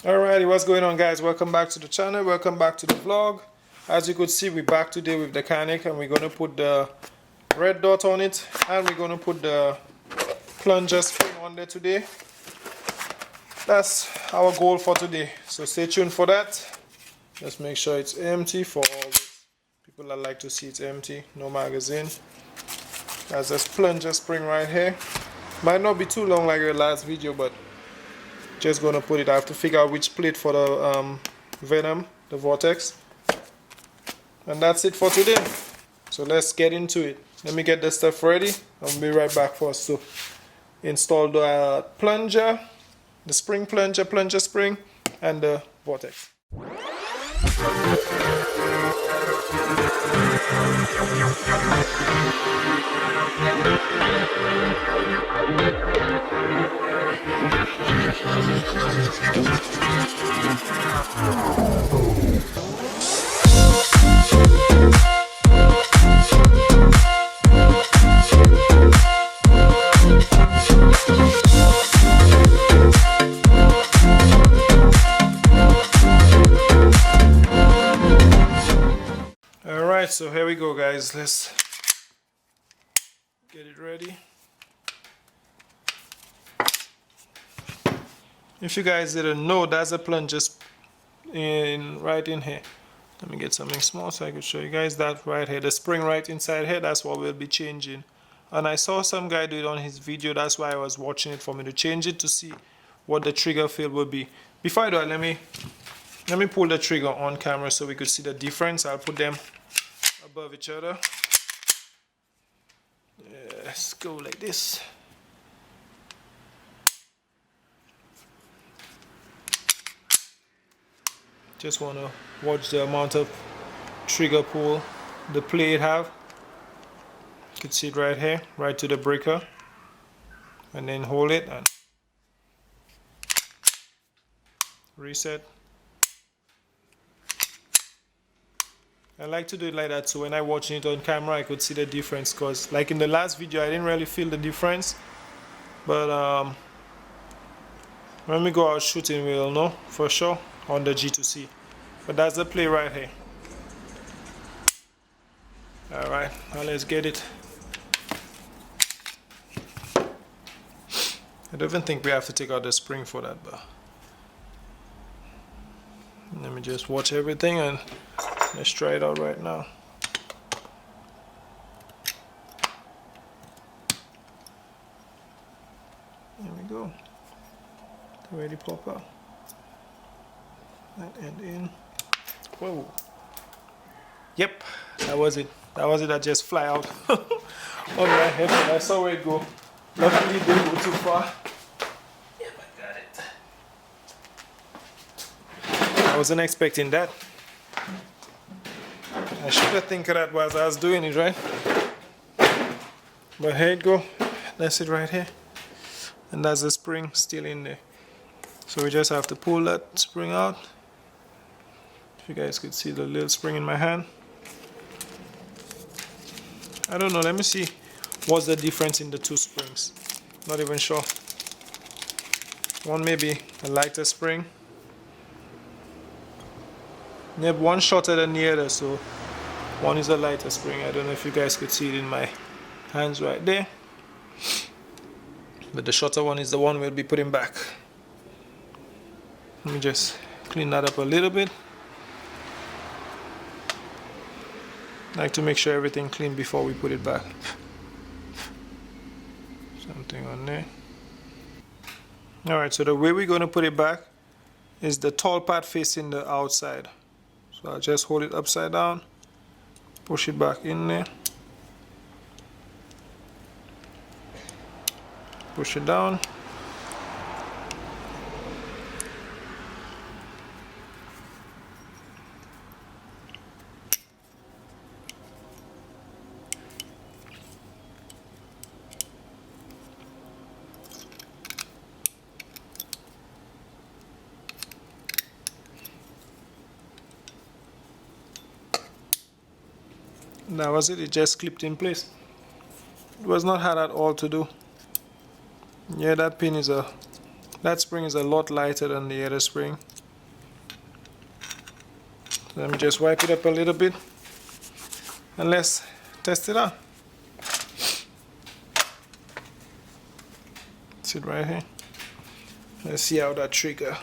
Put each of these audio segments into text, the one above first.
Alrighty, what's going on, guys? Welcome back to the channel, welcome back to the vlog. As you could see, we're back today with the Canik, and we're going to put the red dot on it, and we're going to put the plunger spring on there today. That's our goal for today, so stay tuned for that. Just make sure it's empty for all those people that like to see it's empty, no magazine. That's this plunger spring right here. Might not be too long like the last video, but just gonna put it. I have to figure out which plate for the venom, the vortex, and that's it for today. So let's get into it. Let me get the stuff ready. I'll be right back for us to install the plunger, the spring plunger spring, and the vortex. Alright, so here we go, guys. Let's get it ready. If you guys didn't know, that's a plunger right in here. Let me get something small so I can show you guys that right here. The spring right inside here, that's what we'll be changing. And I saw some guy do it on his video, that's why I was watching it, for me to change it to see what the trigger feel would be. Before I do that, let me pull the trigger on camera so we could see the difference. I'll put them above each other. Yeah, let's go like this. Just want to watch the amount of trigger pull the plate have. You can see it right here, right to the breaker, and then hold it and reset. I like to do it like that so when I watching it on camera I could see the difference, because like in the last video I didn't really feel the difference, but when we go out shooting we'll know for sure on the G2C. But that's the play right here. Alright, now let's get it. I don't even think we have to take out the spring for that, but let me just watch everything and let's try it out right now. There we go. Already pop out. That end in. Whoa. Yep, that was it. That was it. That just fly out on my head. I saw where it go. Luckily it didn't go too far. Yep, I got it. I wasn't expecting that. I should have think of that while I was doing it, right? But here it go. That's it right here. And that's the spring still in there. So we just have to pull that spring out. If you guys could see the little spring in my hand. I don't know, let me see what's the difference in the two springs. Not even sure. One maybe a lighter spring. Yep, one shorter than the other, so one is a lighter spring. I don't know if you guys could see it in my hands right there. But the shorter one is the one we'll be putting back. Let me just clean that up a little bit. I like to make sure everything clean before we put it back. Something on there. Alright, so the way we're going to put it back is the tall part facing the outside. So I'll just hold it upside down, push it back in there, push it down. That was it. It just clipped in place. It was not hard at all to do. Yeah, that pin is a That spring is a lot lighter than the other spring. Let me just wipe it up a little bit and let's test it out. Sit right here. Let's see how that trigger.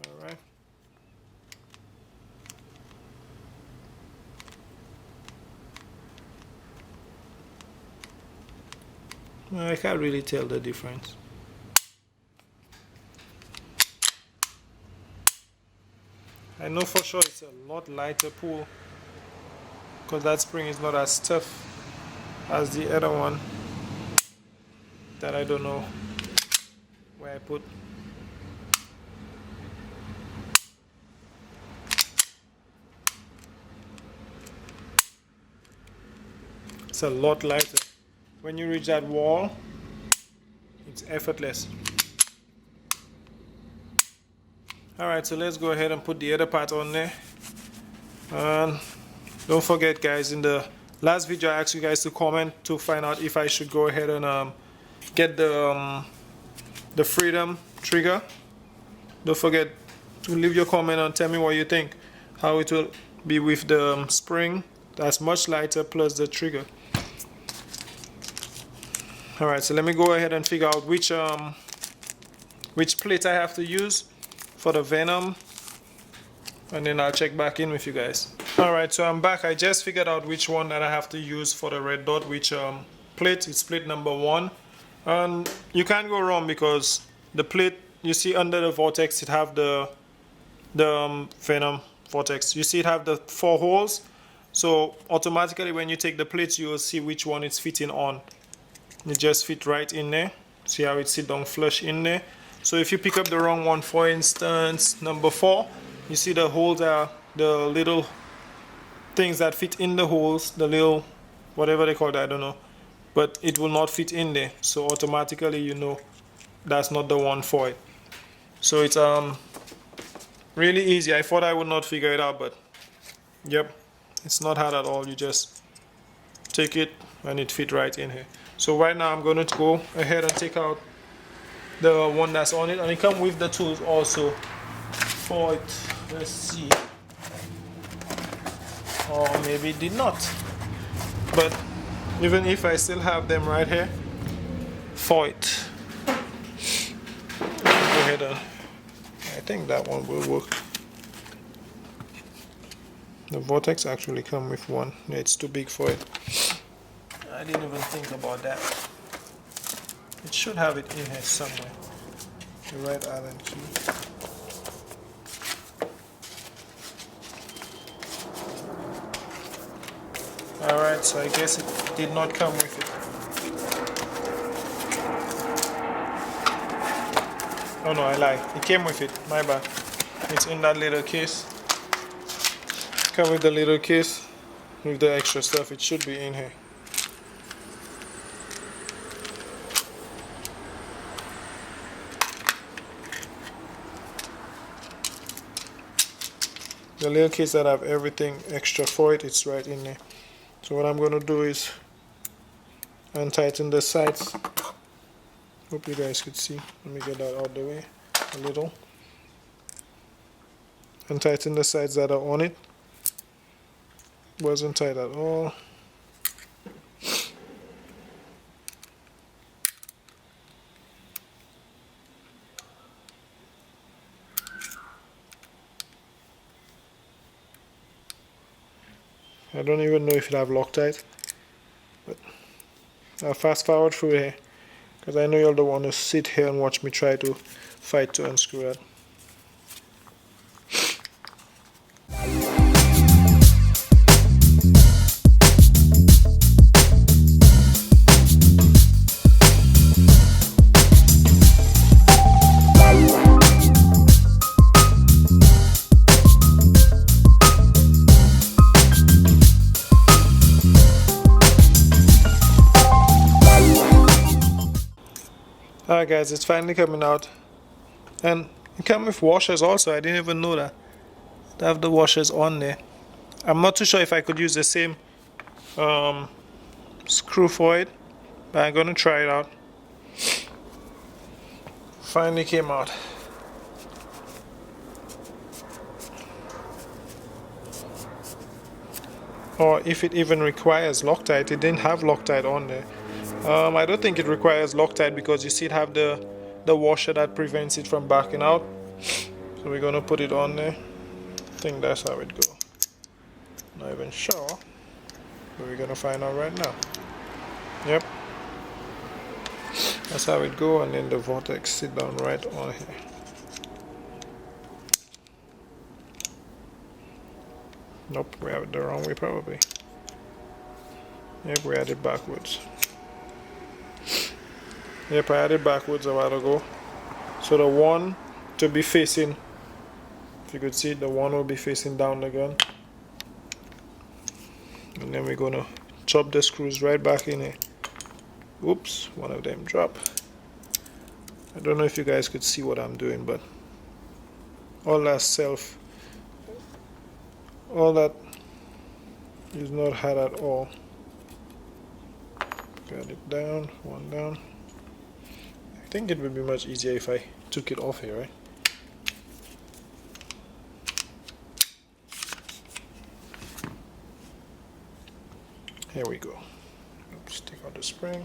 Alright. I can't really tell the difference. I know for sure it's a lot lighter pull because that spring is not as tough as the other one that I don't know where I put. It's a lot lighter. When you reach that wall, it's effortless. Alright, so let's go ahead and put the other part on there. And don't forget, guys, in the last video I asked you guys to comment to find out if I should go ahead and get the Freedom trigger. Don't forget to leave your comment and tell me what you think, how it will be with the spring that's much lighter plus the trigger. Alright, so let me go ahead and figure out which plate I have to use for the Venom, and then I'll check back in with you guys. Alright, so I'm back. I just figured out which one that I have to use for the red dot, which plate. It's plate number 1, and you can't go wrong because the plate you see under the vortex, it have the Venom vortex. You see it have the 4 holes, so automatically when you take the plates you will see which one it's fitting on. It just fit right in there. See how it sit down flush in there. So if you pick up the wrong one, for instance number 4, you see the holes are the little things that fit in the holes, the little whatever they call it, I don't know, but it will not fit in there, so automatically you know that's not the one for it. So it's really easy. I thought I would not figure it out, but yep, it's not hard at all. You just take it and it fit right in here. So right now I'm going to go ahead and take out the one that's on it, and it comes with the tools also for it. Let's see, or maybe it did not, but even if I still have them right here for it, go ahead and I think that one will work. The vortex actually come with one. Yeah, it's too big for it. I didn't even think about that. It should have it in here somewhere. The right Allen key. Alright, so I guess it did not come with it. Oh no, I lied. It came with it. My bad. It's in that little case. Come with the little case with the extra stuff. It should be in here. The little case that have everything extra for it, it's right in there. So what I'm going to do is untighten the sides. Hope you guys could see. Let me get that out of the way a little. Untighten the sides that are on it. Wasn't tight at all. I don't even know if it have Loctite, but I'll fast forward through here because I know you'll don't want to sit here and watch me try to fight to unscrew that. Alright guys, it's finally coming out, and it comes with washers also. I didn't even know that they have the washers on there. I'm not too sure if I could use the same screw for it, But I'm gonna try it out. Finally came out. Or if it even requires Loctite. It didn't have Loctite on there. I don't think it requires Loctite because you see it have the washer that prevents it from backing out. So we're gonna put it on there. I think that's how it goes. Not even sure, but we're gonna find out right now. Yep, that's how it go, and then the vortex sit down right on here. Nope, we have it the wrong way probably. Yep, we had it backwards. Yep, I had it backwards a while ago. So the one to be facing, if you could see, the one will be facing down the gun. And then we're gonna chop the screws right back in here. Oops, one of them dropped. I don't know if you guys could see what I'm doing, but all that is not hard at all. Got it down, one down. I think it would be much easier if I took it off here, right? Here we go. Oops, take out the spring.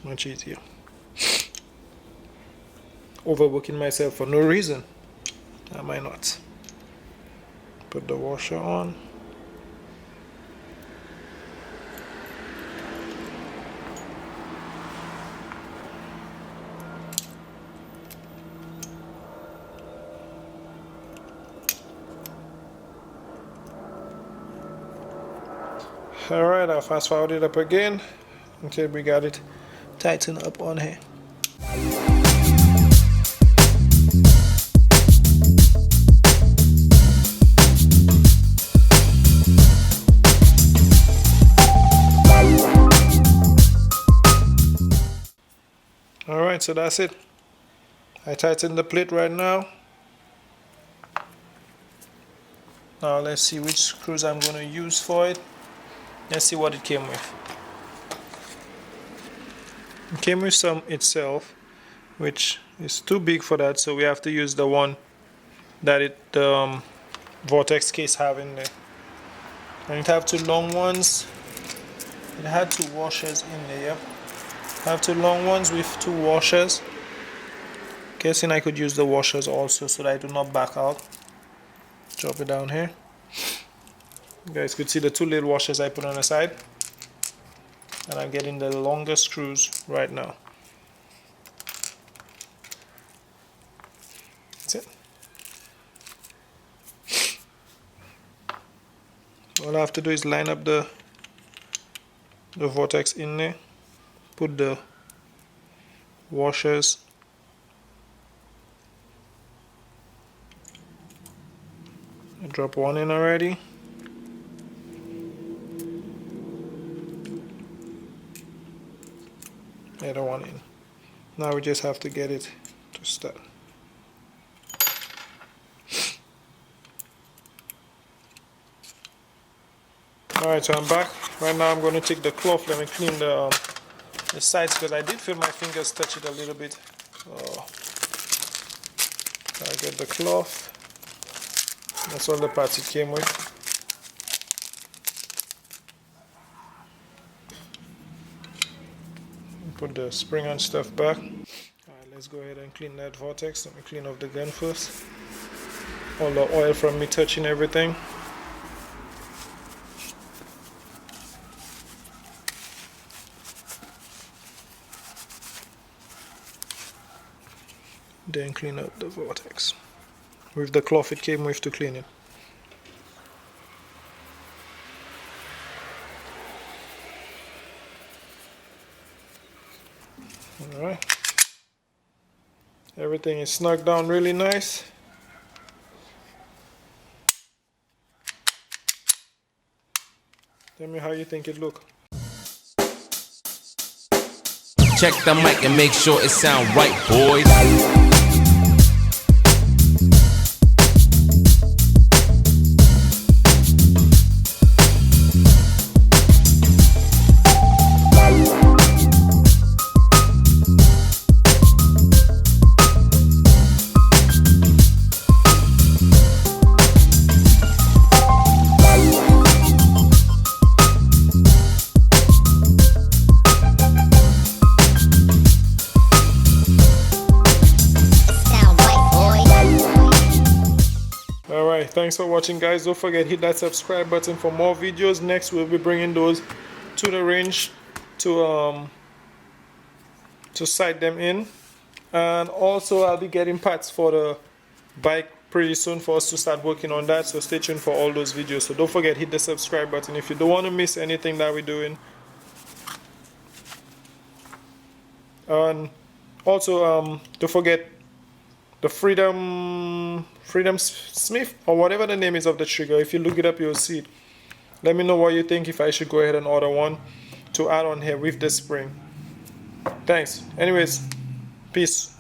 Much easier. Overworking myself for no reason. Am I not? Put the washer on. Alright, I'll fast forward it up again until we got it tightened up on here. Alright, so that's it. I tightened the plate right now. Now let's see which screws I'm going to use for it. Let's see what it came with. It came with some itself, which is too big for that, so we have to use the one that the vortex case have in there. And it have two long ones. It had two washers in there, yep. Have two long ones with two washers. Guessing I could use the washers also so that I do not back out. Drop it down here. You guys could see the two little washers I put on the side. And I'm getting the longer screws right now. That's it. All I have to do is line up the vortex in there. Put the washers I drop one in already. Other one in. Now we just have to get it to start. Alright, so I'm back. Right now I'm going to take the cloth. Let me clean the sides because I did feel my fingers touch it a little bit. So I get the cloth. That's all the parts it came with. Put the spring and stuff back. Alright, let's go ahead and clean that vortex. Let me clean off the gun first. All the oil from me touching everything. Then clean up the vortex with the cloth it came with to clean it. Alright, everything is snug down really nice. Tell me how you think it look. Check the mic and make sure it sound right, boys. thanks for watching, guys. Don't forget, hit that subscribe button for more videos. Next we'll be bringing those to the range to sight them in, and also I'll be getting parts for the bike pretty soon for us to start working on that, so stay tuned for all those videos. So don't forget, hit the subscribe button if you don't want to miss anything that we're doing. And also don't forget the Freedom Smith, or whatever the name is of the trigger. If you look it up, you'll see it. Let me know what you think, if I should go ahead and order one to add on here with the spring. Thanks. Anyways, peace.